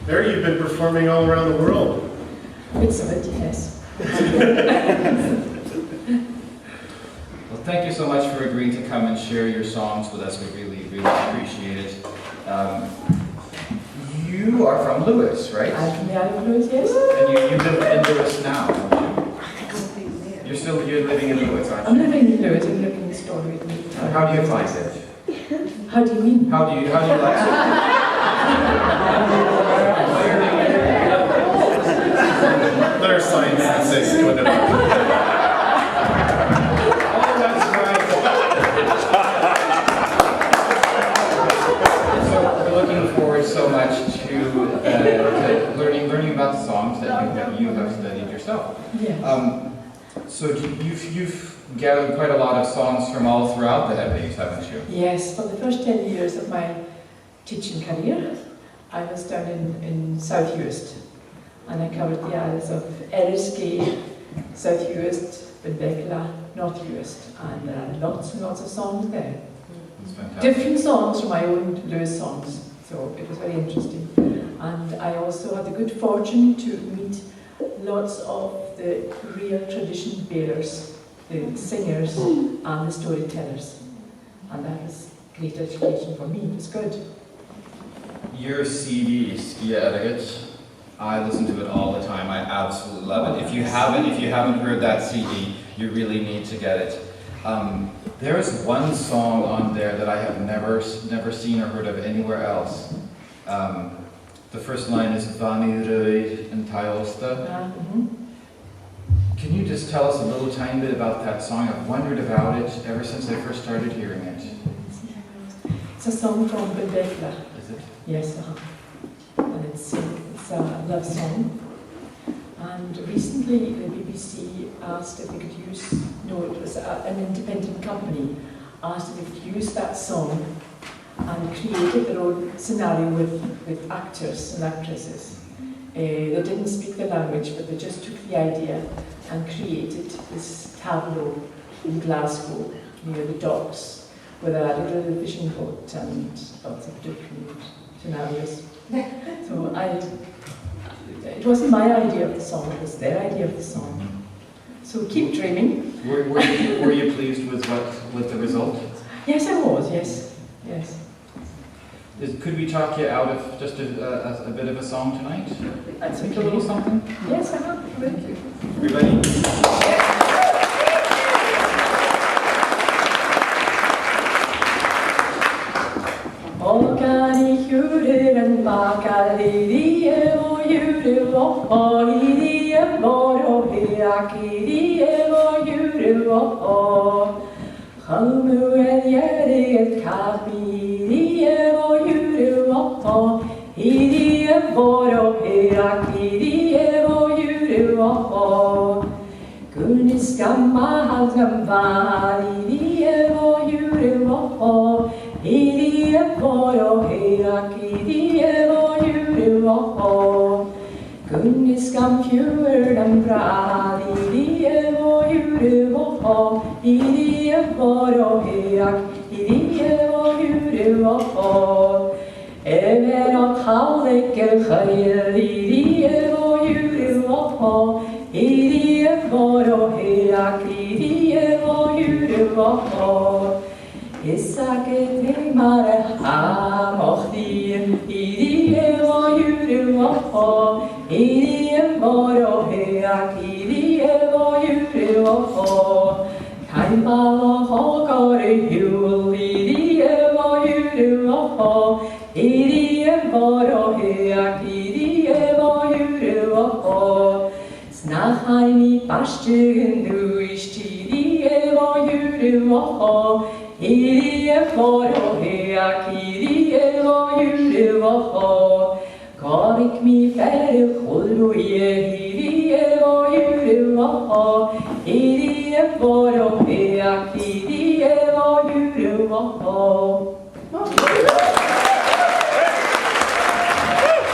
There you've been performing all around the world. Bits of it, yes. Well, thank you so much for agreeing to come and share your songs with us. We really, really appreciate it. You are from Lewis, right? I'm from the Isle of Lewis, yes. And you live in Lewis now, don't you? You're living in Lewis, aren't I'm you? living in Lewis, I'm living in the story. And how do you find it? How do you mean? How do you like it? Let our science essays go into that. Oh, that's right. So we're looking forward so much to learning about the songs that you have studied yourself. Yes. So you've gathered quite a lot of songs from all throughout the Hebrides, haven't you? Yes, for the first 10 years of my teaching career, I was down in South Uist, and I covered the isles of Eriskay, South Uist, Benbecula, North Uist, and there are lots and lots of songs there. That's fantastic. Different songs from my own Lewis songs, so it was very interesting. And I also had the good fortune to meet lots of the real tradition bearers, the singers and the storytellers. And that was great education for me, it was good. Your CD, Shiàtail, I listen to it all the time. I absolutely love it. If you haven't heard that CD, you really need to get it. There is one song on there that I have never seen or heard of anywhere else. The first line is Vani Röid and Taiosta. Can you just tell us a little tiny bit about that song? I've wondered about it ever since I first started hearing it. It's a song from Benbecula. Is it? Yes, and it's a love song. And recently the BBC asked if they could use, no, it was an independent company, asked if they could use that song and created their own scenario with actors and actresses. They didn't speak the language, but they just took the idea and created this tableau in Glasgow near the docks with a little fishing boat and lots of different scenarios. So it wasn't my idea of the song, it was their idea of the song. So keep dreaming. Were you pleased with the result? Yes, I was, yes. Could we talk you out of just a bit of a song tonight? That's A okay. little something? Yes, I have. Thank you. Everybody? Okani hurir and bakali o yuru o hori moro hiaki o yuru o Hamu and yeri and kapi o yuru o hiri moro hiaki o yuru o Gunis gamma halgam vali o yuru o Hiri moro hiraki o yuru o Gunis gam pure and bradi o yuru o Hiri moro hiraki o yuru o Ever on halik el khayri o yuru o Hiri moro hiraki o yuru o Isake mare hamochdi iri o yuru o iri moro heakiri o yuru o Kaimalo hokore hul iri o yuru o iri moro heakiri o yuru o Snachaini pashtugen duishtiri o yuru o Hiri moro heakiri o yuru o Gorik mi ferru chulru hiri o yuru o Hiri moro heakiri o yuru o